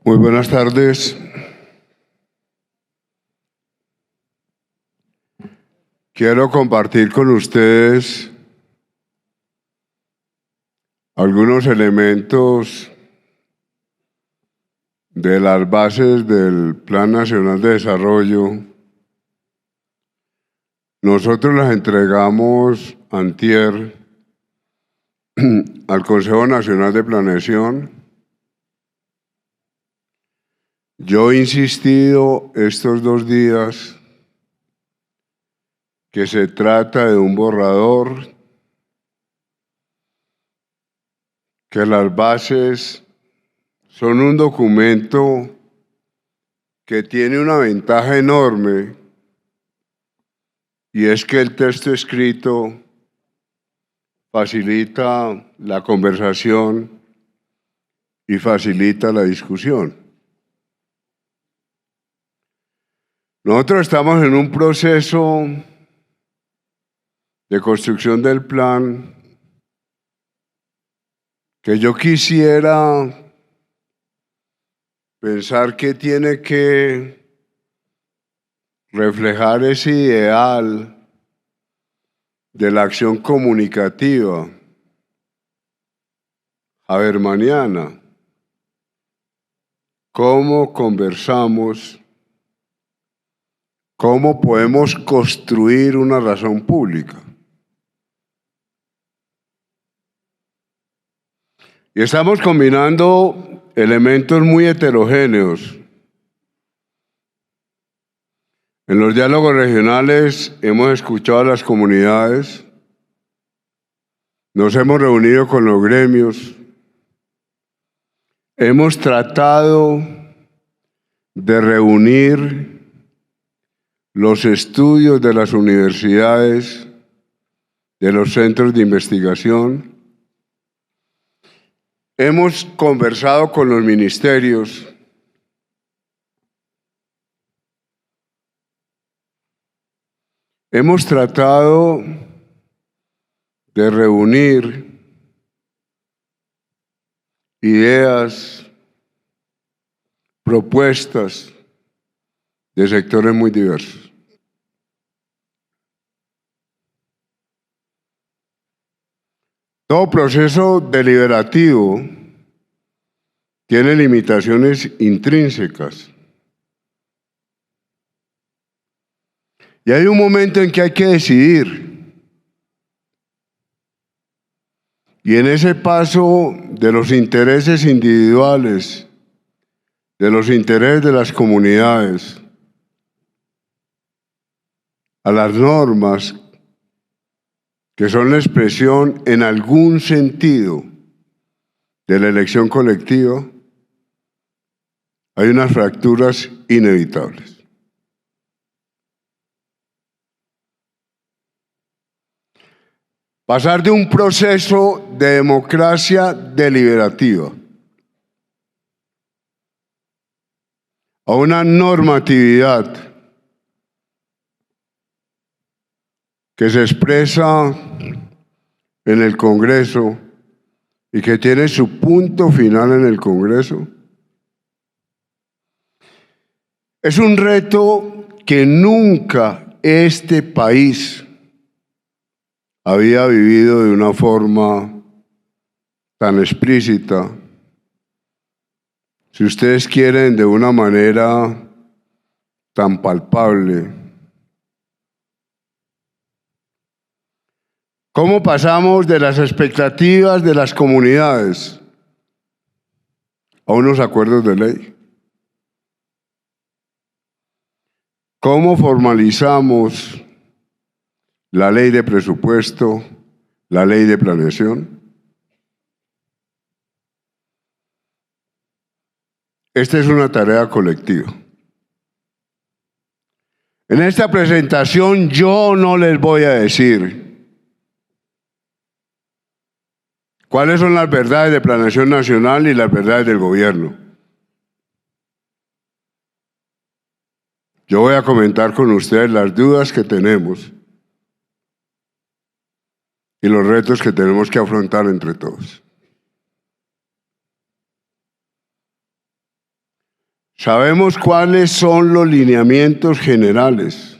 Muy buenas tardes. Quiero compartir con ustedes algunos elementos de las bases del Plan Nacional de Desarrollo. Nosotros las entregamos antier al Consejo Nacional de Planeación. Yo he insistido estos 2 días que se trata de un borrador, que las bases son un documento que tiene una ventaja enorme, y es que el texto escrito facilita la conversación y facilita la discusión. Nosotros estamos en un proceso de construcción del plan que yo quisiera pensar que tiene que reflejar ese ideal de la acción comunicativa habermaniana. ¿Cómo conversamos? ¿Cómo podemos construir una razón pública? Y estamos combinando elementos muy heterogéneos. En los diálogos regionales hemos escuchado a las comunidades, nos hemos reunido con los gremios, hemos tratado de reunir los estudios de las universidades, de los centros de investigación. Hemos conversado con los ministerios. Hemos tratado de reunir ideas, propuestas de sectores muy diversos. Todo proceso deliberativo tiene limitaciones intrínsecas. Y hay un momento en que hay que decidir. Y en ese paso de los intereses individuales, de los intereses de las comunidades, a las normas que son la expresión en algún sentido de la elección colectiva, hay unas fracturas inevitables. Pasar de un proceso de democracia deliberativa a una normatividad que se expresa en el Congreso y que tiene su punto final en el Congreso, es un reto que nunca este país había vivido de una forma tan explícita, si ustedes quieren, de una manera tan palpable. ¿Cómo pasamos de las expectativas de las comunidades a unos acuerdos de ley? ¿Cómo formalizamos la ley de presupuesto, la ley de planeación? Esta es una tarea colectiva. En esta presentación yo no les voy a decir cuáles son las verdades de planeación nacional y las verdades del gobierno. Yo voy a comentar con ustedes las dudas que tenemos y los retos que tenemos que afrontar entre todos. Sabemos cuáles son los lineamientos generales,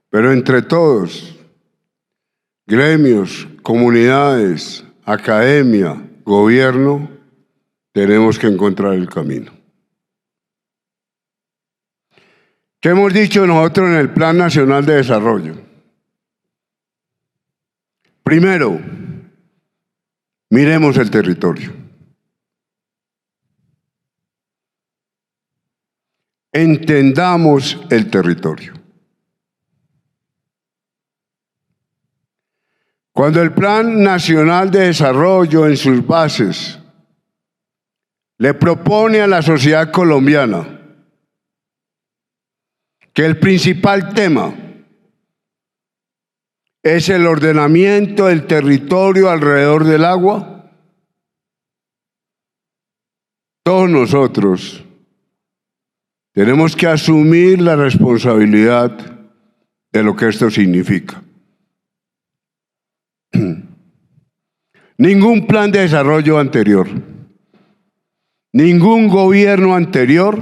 pero entre todos, gremios, comunidades, academia, gobierno, tenemos que encontrar el camino. ¿Qué hemos dicho nosotros en el Plan Nacional de Desarrollo? Primero, miremos el territorio. Entendamos el territorio. Cuando el Plan Nacional de Desarrollo en sus bases le propone a la sociedad colombiana que el principal tema es el ordenamiento del territorio alrededor del agua, todos nosotros tenemos que asumir la responsabilidad de lo que esto significa. Ningún plan de desarrollo anterior, ningún gobierno anterior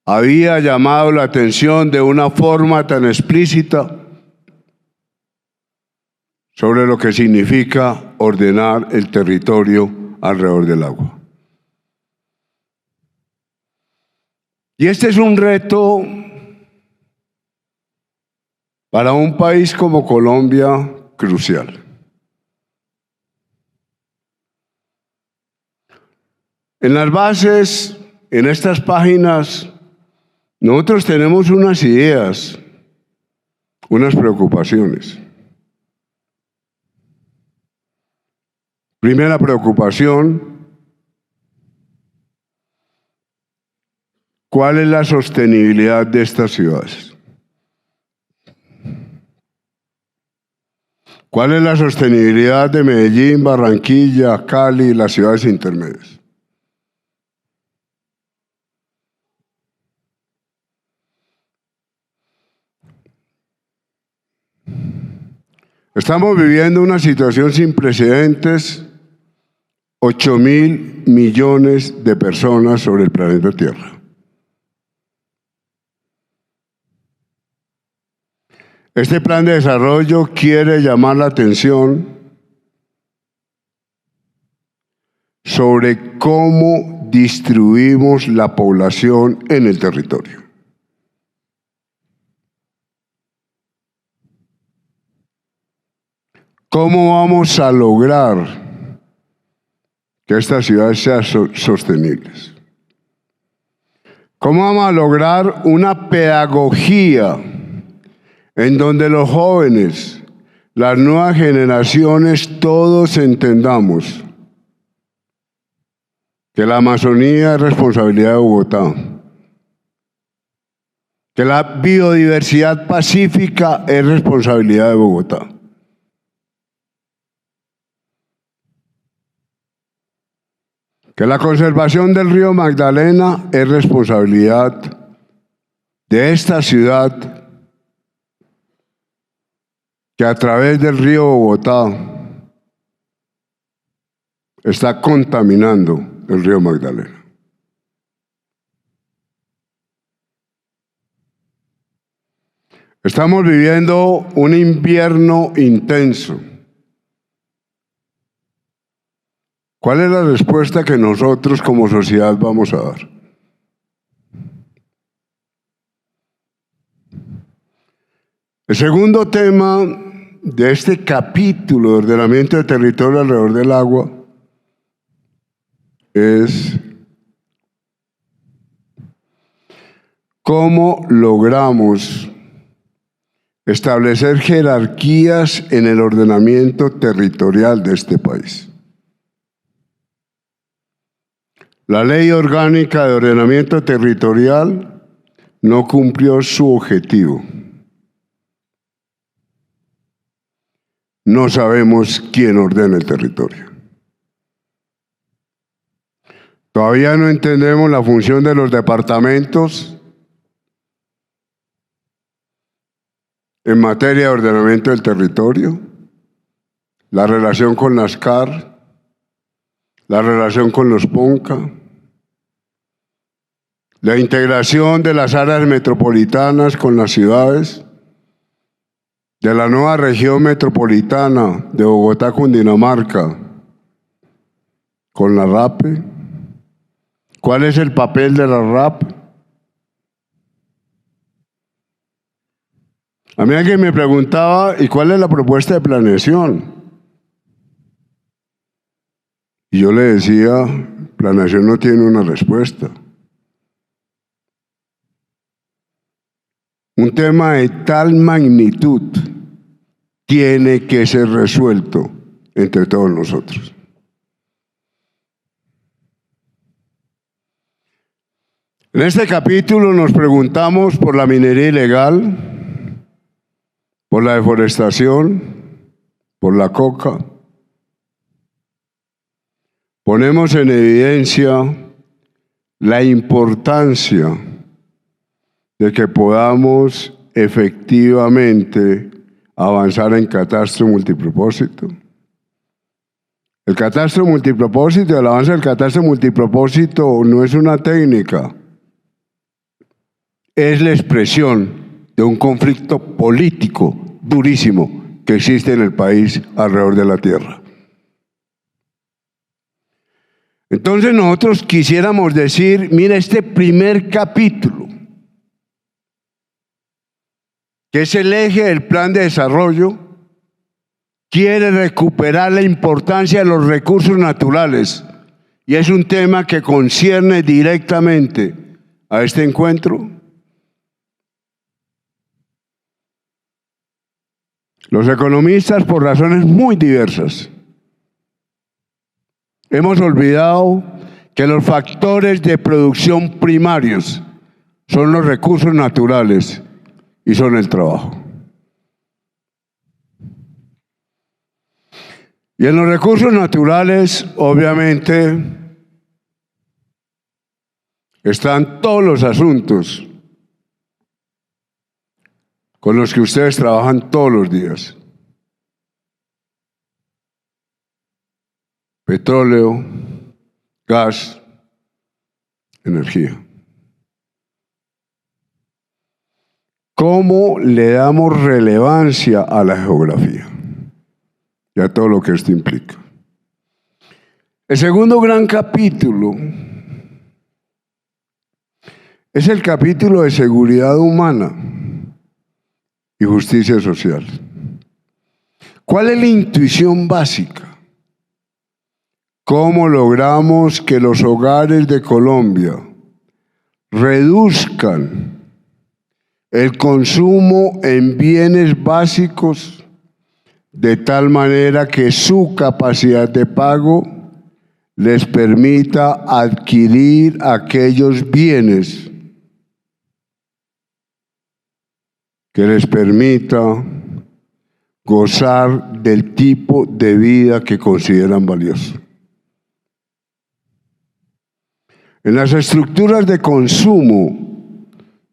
había llamado la atención de una forma tan explícita sobre lo que significa ordenar el territorio alrededor del agua. Y este es un reto para un país como Colombia crucial. En las bases, en estas páginas, nosotros tenemos unas ideas, unas preocupaciones. Primera preocupación, ¿cuál es la sostenibilidad de estas ciudades? ¿Cuál es la sostenibilidad de Medellín, Barranquilla, Cali y las ciudades intermedias? Estamos viviendo una situación sin precedentes, 8.000 millones de personas sobre el planeta Tierra. Este plan de desarrollo quiere llamar la atención sobre cómo distribuimos la población en el territorio. ¿Cómo vamos a lograr que estas ciudades sean sostenibles? ¿Cómo vamos a lograr una pedagogía en donde los jóvenes, las nuevas generaciones, todos entendamos que la Amazonía es responsabilidad de Bogotá, que la biodiversidad pacífica es responsabilidad de Bogotá? Que la conservación del río Magdalena es responsabilidad de esta ciudad que a través del río Bogotá está contaminando el río Magdalena. Estamos viviendo un invierno intenso. ¿Cuál es la respuesta que nosotros como sociedad vamos a dar? El segundo tema de este capítulo de ordenamiento de territorio alrededor del agua es cómo logramos establecer jerarquías en el ordenamiento territorial de este país. La Ley Orgánica de Ordenamiento Territorial no cumplió su objetivo. No sabemos quién ordena el territorio. Todavía no entendemos la función de los departamentos en materia de ordenamiento del territorio, la relación con las CAR, la relación con los Ponca, la integración de las áreas metropolitanas con las ciudades, de la nueva región metropolitana de Bogotá, Cundinamarca, con la RAPE. ¿Cuál es el papel de la RAP? A mí alguien me preguntaba, ¿y cuál es la propuesta de planeación? Y yo le decía, planeación no tiene una respuesta. Un tema de tal magnitud tiene que ser resuelto entre todos nosotros. En este capítulo nos preguntamos por la minería ilegal, por la deforestación, por la coca. Ponemos en evidencia la importancia de que podamos efectivamente avanzar en catastro multipropósito. El catastro multipropósito, el avance del catastro multipropósito no es una técnica, es la expresión de un conflicto político durísimo que existe en el país alrededor de la tierra. Entonces nosotros quisiéramos decir, mira, este primer capítulo, que es el eje del plan de desarrollo, quiere recuperar la importancia de los recursos naturales y es un tema que concierne directamente a este encuentro. Los economistas, por razones muy diversas, hemos olvidado que los factores de producción primarios son los recursos naturales y son el trabajo. Y en los recursos naturales, obviamente, están todos los asuntos con los que ustedes trabajan todos los días. Petróleo, gas, energía. ¿Cómo le damos relevancia a la geografía y a todo lo que esto implica? El segundo gran capítulo es el capítulo de seguridad humana y justicia social. ¿Cuál es la intuición básica? ¿Cómo logramos que los hogares de Colombia reduzcan el consumo en bienes básicos de tal manera que su capacidad de pago les permita adquirir aquellos bienes que les permita gozar del tipo de vida que consideran valioso? En las estructuras de consumo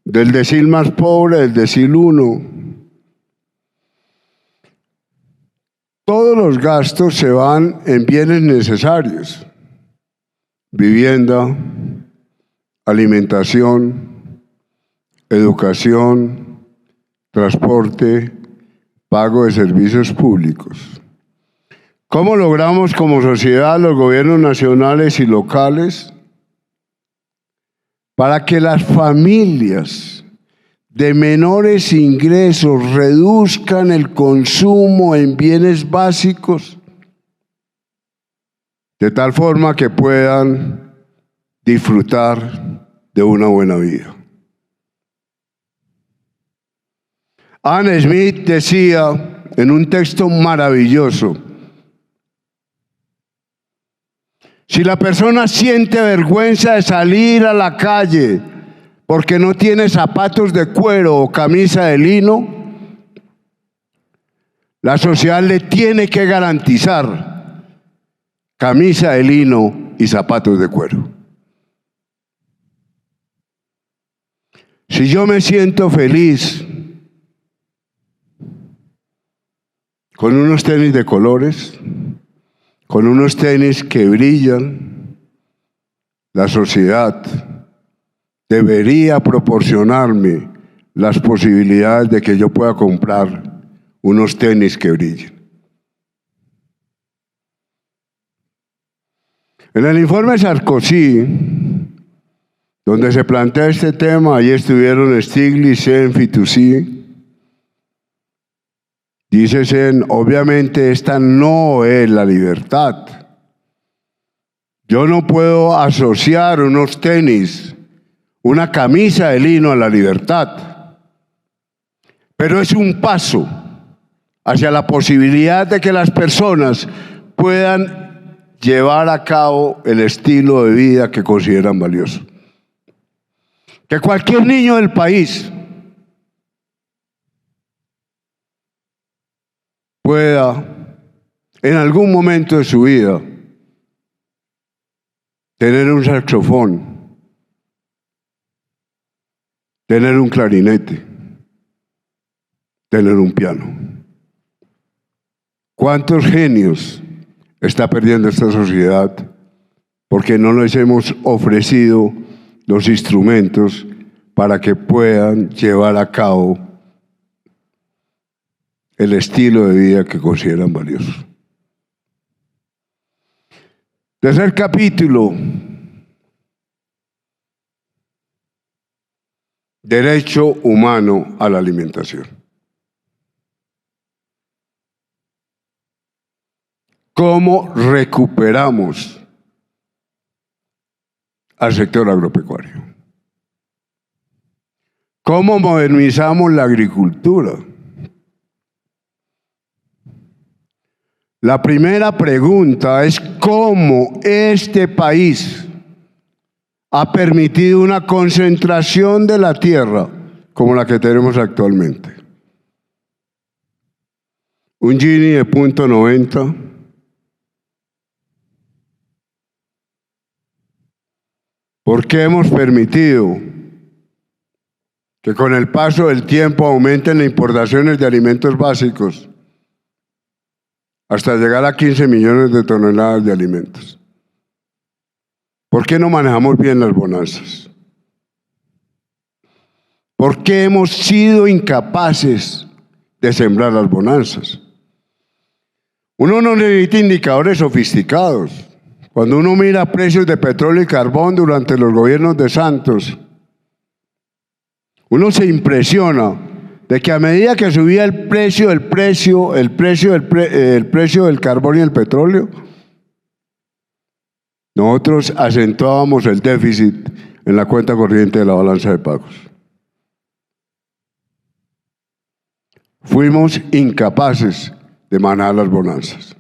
del decil más pobre, del decil 1, todos los gastos se van en bienes necesarios: vivienda, alimentación, educación, transporte, pago de servicios públicos. ¿Cómo logramos como sociedad, los gobiernos nacionales y locales, para que las familias de menores ingresos reduzcan el consumo en bienes básicos de tal forma que puedan disfrutar de una buena vida? Adam Smith decía en un texto maravilloso: si la persona siente vergüenza de salir a la calle porque no tiene zapatos de cuero o camisa de lino, la sociedad le tiene que garantizar camisa de lino y zapatos de cuero. Si yo me siento feliz con unos tenis de colores, con unos tenis que brillan, la sociedad debería proporcionarme las posibilidades de que yo pueda comprar unos tenis que brillen. En el informe Sarkozy, donde se plantea este tema, ahí estuvieron Stiglitz, Sen, Fitoussi. Dice Sen, obviamente esta no es la libertad. Yo no puedo asociar unos tenis, una camisa de lino a la libertad. Pero es un paso hacia la posibilidad de que las personas puedan llevar a cabo el estilo de vida que consideran valioso. Que cualquier niño del país pueda, en algún momento de su vida, tener un saxofón, tener un clarinete, tener un piano. ¿Cuántos genios está perdiendo esta sociedad porque no les hemos ofrecido los instrumentos para que puedan llevar a cabo el estilo de vida que consideran valioso? Tercer capítulo: derecho humano a la alimentación. ¿Cómo recuperamos al sector agropecuario? ¿Cómo modernizamos la agricultura? La primera pregunta es cómo este país ha permitido una concentración de la tierra como la que tenemos actualmente. Un Gini de 0.90. ¿Por qué hemos permitido que con el paso del tiempo aumenten las importaciones de alimentos básicos hasta llegar a 15 millones de toneladas de alimentos? ¿Por qué no manejamos bien las bonanzas? ¿Por qué hemos sido incapaces de sembrar las bonanzas? Uno no necesita indicadores sofisticados. Cuando uno mira precios de petróleo y carbón durante los gobiernos de Santos, uno se impresiona de que a medida que subía el precio del carbón y el petróleo, nosotros acentuábamos el déficit en la cuenta corriente de la balanza de pagos. Fuimos incapaces de manejar las bonanzas.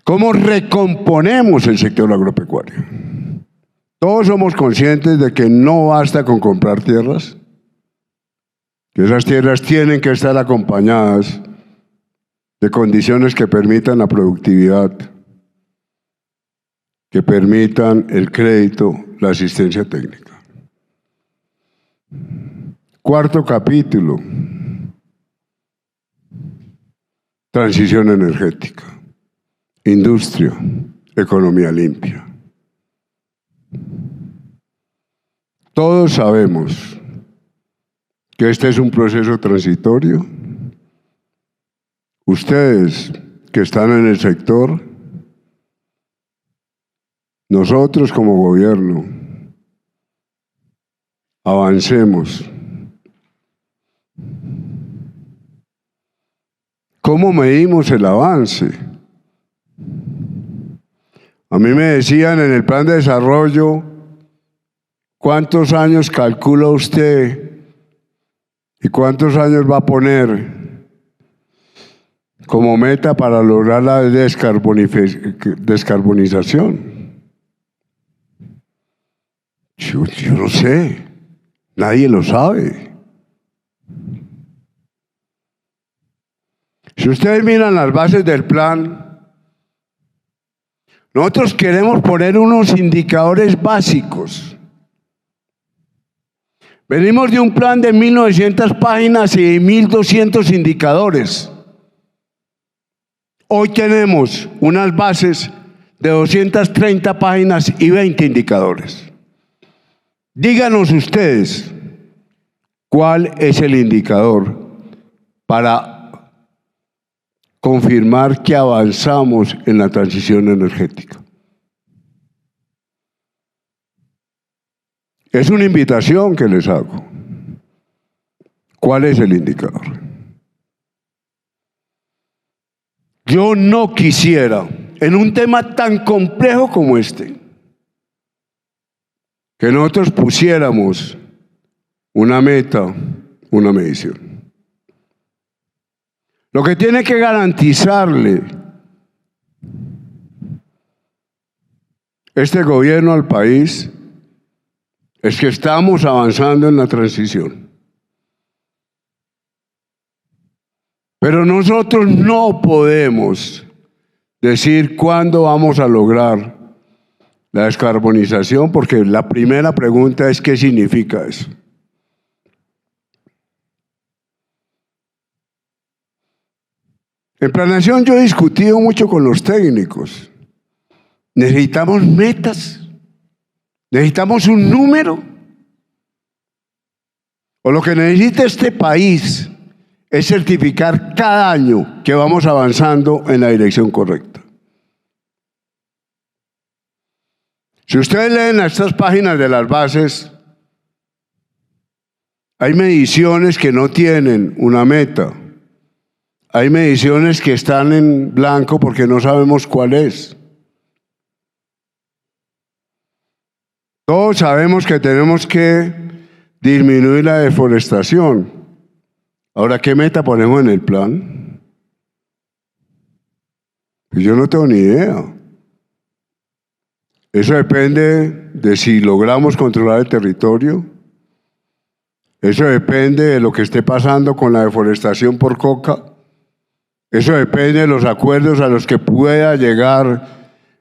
¿Cómo recomponemos el sector agropecuario? Todos somos conscientes de que no basta con comprar tierras, que esas tierras tienen que estar acompañadas de condiciones que permitan la productividad, que permitan el crédito, la asistencia técnica. Cuarto capítulo: transición energética, industria, economía limpia. Todos sabemos que este es un proceso transitorio. Ustedes que están en el sector, nosotros como gobierno, avancemos. ¿Cómo medimos el avance? A mí me decían en el plan de desarrollo, ¿cuántos años calcula usted y cuántos años va a poner como meta para lograr la descarbonización? Yo no sé, nadie lo sabe. Si ustedes miran las bases del plan, nosotros queremos poner unos indicadores básicos. Venimos de un plan de 1.900 páginas y 1.200 indicadores. Hoy tenemos unas bases de 230 páginas y 20 indicadores. Díganos ustedes cuál es el indicador para confirmar que avanzamos en la transición energética. Es una invitación que les hago. ¿Cuál es el indicador? Yo no quisiera, en un tema tan complejo como este, que nosotros pusiéramos una meta, una medición. Lo que tiene que garantizarle este gobierno al país es que estamos avanzando en la transición. Pero nosotros no podemos decir cuándo vamos a lograr la descarbonización, porque la primera pregunta es ¿qué significa eso? En planeación yo he discutido mucho con los técnicos. Necesitamos metas, necesitamos un número. O lo que necesita este país es certificar cada año que vamos avanzando en la dirección correcta. Si ustedes leen estas páginas de las bases, hay mediciones que no tienen una meta. Hay mediciones que están en blanco porque no sabemos cuál es. Todos sabemos que tenemos que disminuir la deforestación. Ahora, ¿qué meta ponemos en el plan? Pues yo no tengo ni idea. Eso depende de si logramos controlar el territorio. Eso depende de lo que esté pasando con la deforestación por coca. Eso depende de los acuerdos a los que pueda llegar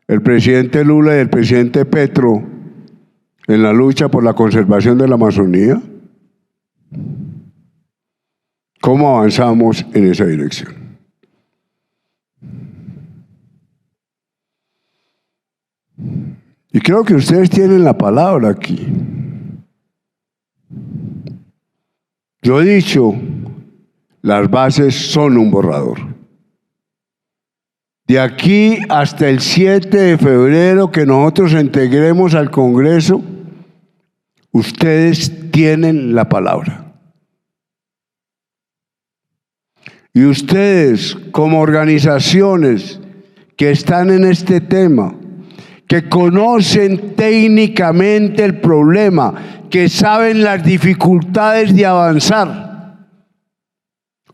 el presidente Lula y el presidente Petro en la lucha por la conservación de la Amazonía. ¿Cómo avanzamos en esa dirección? Y creo que ustedes tienen la palabra aquí. Yo he dicho, las bases son un borrador. De aquí hasta el 7 de febrero que nosotros integremos al Congreso, ustedes tienen la palabra. Y ustedes, como organizaciones que están en este tema, que conocen técnicamente el problema, que saben las dificultades de avanzar,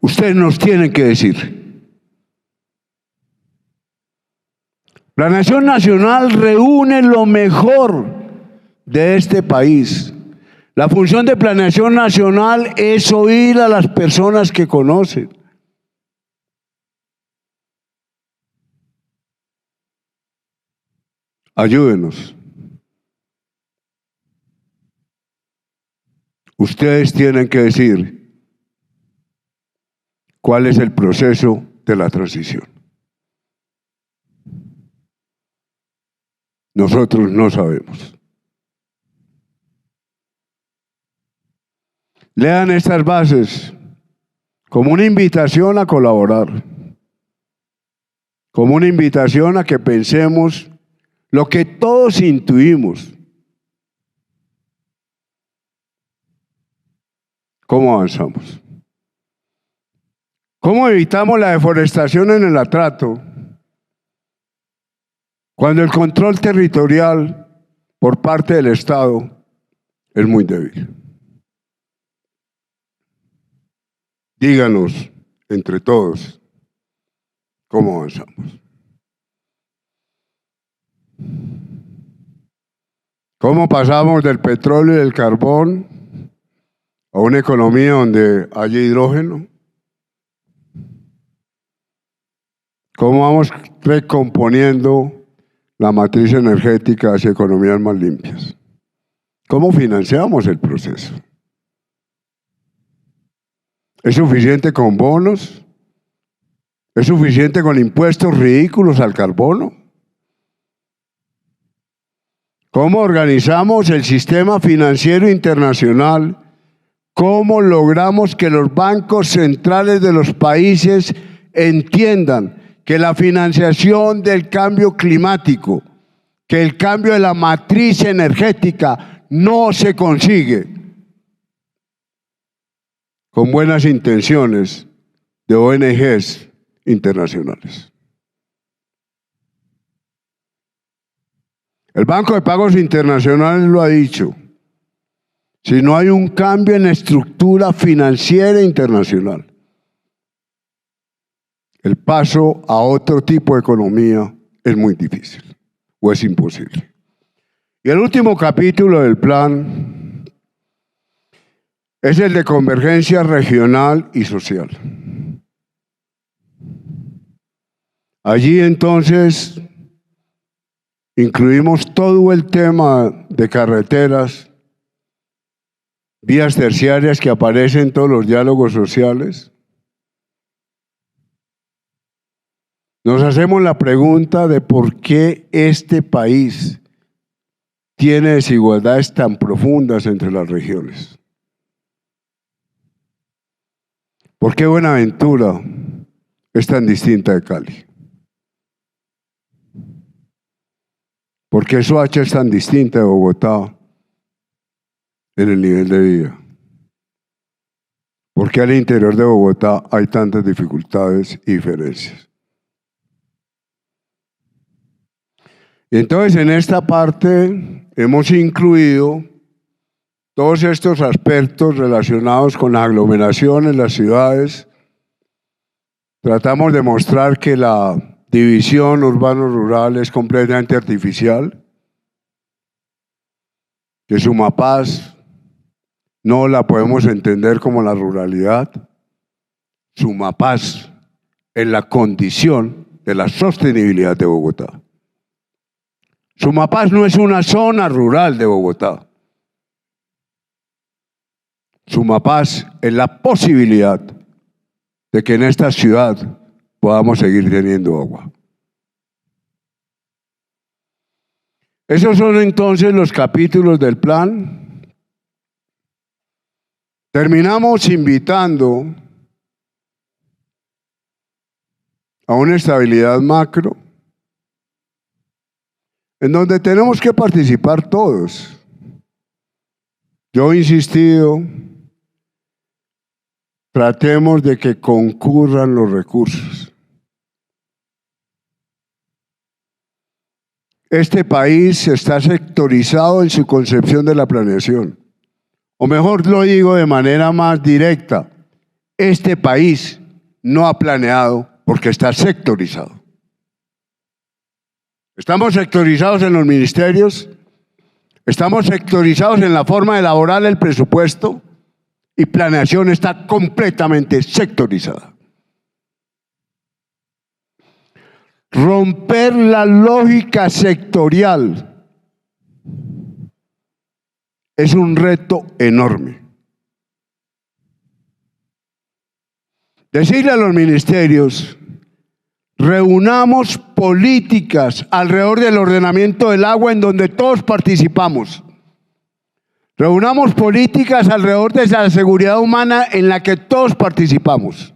ustedes nos tienen que decir. Planeación Nacional reúne lo mejor de este país. La función de Planeación Nacional es oír a las personas que conocen. Ayúdenos. Ustedes tienen que decir cuál es el proceso de la transición. Nosotros no sabemos. Lean estas bases como una invitación a colaborar, como una invitación a que pensemos lo que todos intuimos. ¿Cómo avanzamos? ¿Cómo evitamos la deforestación en el atrato cuando el control territorial por parte del Estado es muy débil? Díganos entre todos cómo avanzamos. ¿Cómo pasamos del petróleo y del carbón a una economía donde haya hidrógeno? ¿Cómo vamos recomponiendo la matriz energética hacia economías más limpias? ¿Cómo financiamos el proceso? ¿Es suficiente con bonos? ¿Es suficiente con impuestos ridículos al carbono? ¿Cómo organizamos el sistema financiero internacional? ¿Cómo logramos que los bancos centrales de los países entiendan que la financiación del cambio climático, que el cambio de la matriz energética no se consigue con buenas intenciones de ONGs internacionales? El Banco de Pagos Internacionales lo ha dicho. Si no hay un cambio en la estructura financiera internacional, el paso a otro tipo de economía es muy difícil o es imposible. Y el último capítulo del plan es el de convergencia regional y social. Allí entonces incluimos todo el tema de carreteras, vías terciarias que aparecen en todos los diálogos sociales. Nos hacemos la pregunta de por qué este país tiene desigualdades tan profundas entre las regiones. ¿Por qué Buenaventura es tan distinta de Cali? ¿Por qué Soacha es tan distinta de Bogotá en el nivel de vida? ¿Por qué al interior de Bogotá hay tantas dificultades y diferencias? Y entonces en esta parte hemos incluido todos estos aspectos relacionados con las aglomeraciones, las ciudades. Tratamos de mostrar que la división urbano-rural es completamente artificial, que Sumapaz no la podemos entender como la ruralidad. Sumapaz es la condición de la sostenibilidad de Bogotá. Sumapaz no es una zona rural de Bogotá. Sumapaz es la posibilidad de que en esta ciudad podamos seguir teniendo agua. Esos son entonces los capítulos del plan. Terminamos invitando a una estabilidad macro en donde tenemos que participar todos. Yo he insistido, tratemos de que concurran los recursos. Este país está sectorizado en su concepción de la planeación. O mejor lo digo de manera más directa, este país no ha planeado porque está sectorizado. Estamos sectorizados en los ministerios, estamos sectorizados en la forma de elaborar el presupuesto y planeación está completamente sectorizada. Romper la lógica sectorial es un reto enorme. Decirle a los ministerios, reunamos políticas alrededor del ordenamiento del agua en donde todos participamos. Reunamos políticas alrededor de la seguridad humana en la que todos participamos.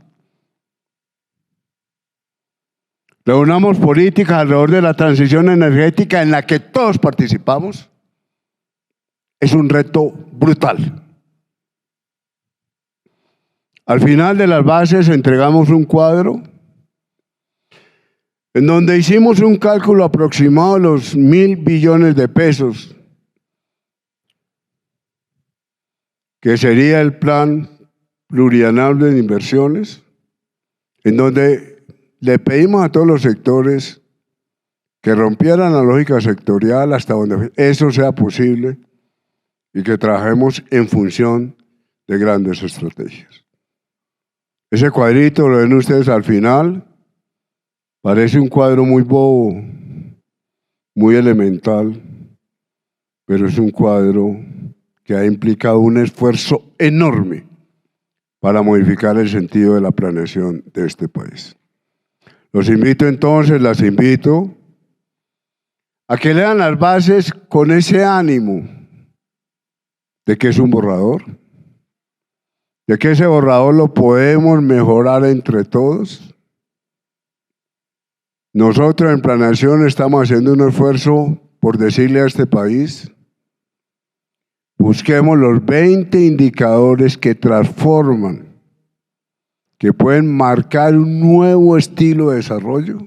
Reunamos políticas alrededor de la transición energética en la que todos participamos. Es un reto brutal. Al final de las bases entregamos un cuadro en donde hicimos un cálculo aproximado de los 1.000 billones de pesos, que sería el plan plurianual de inversiones, en donde le pedimos a todos los sectores que rompieran la lógica sectorial hasta donde eso sea posible y que trabajemos en función de grandes estrategias. Ese cuadrito lo ven ustedes al final, parece un cuadro muy bobo, muy elemental, pero es un cuadro que ha implicado un esfuerzo enorme para modificar el sentido de la planeación de este país. Los invito entonces, las invito a que lean las bases con ese ánimo de que es un borrador, de que ese borrador lo podemos mejorar entre todos. Nosotros en Planeación estamos haciendo un esfuerzo por decirle a este país: busquemos los 20 indicadores que transforman, que pueden marcar un nuevo estilo de desarrollo,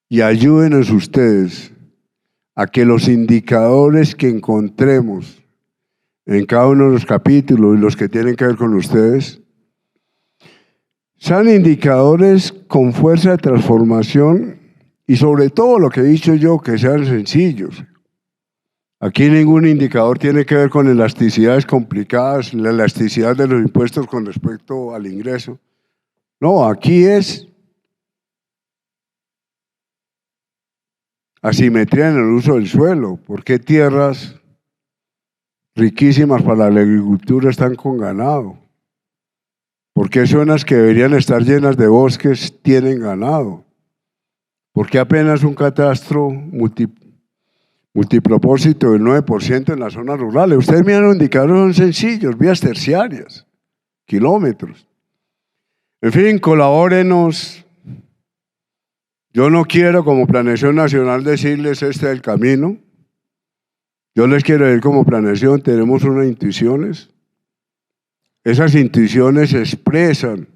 y ayúdenos ustedes a que los indicadores que encontremos en cada uno de los capítulos y los que tienen que ver con ustedes sean indicadores con fuerza de transformación y, sobre todo, lo que he dicho yo, que sean sencillos. Aquí ningún indicador tiene que ver con elasticidades complicadas, la elasticidad de los impuestos con respecto al ingreso. No, aquí es asimetría en el uso del suelo. ¿Por qué tierras riquísimas para la agricultura están con ganado? ¿Por qué zonas que deberían estar llenas de bosques tienen ganado? ¿Por qué apenas un catastro multipropósito del 9% en las zonas rurales? Ustedes miran los indicadores, son sencillos: vías terciarias, kilómetros. En fin, colabórenos. Yo no quiero, como Planeación Nacional, decirles este es el camino. Yo les quiero decir, como Planeación tenemos unas intuiciones. Esas intuiciones expresan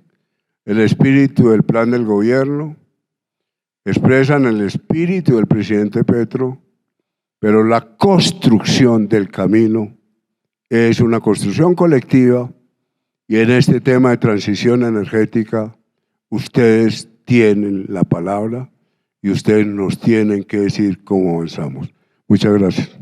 el espíritu del plan del gobierno, expresan el espíritu del presidente Petro, pero la construcción del camino es una construcción colectiva, y en este tema de transición energética ustedes tienen la palabra y ustedes nos tienen que decir cómo avanzamos. Muchas gracias.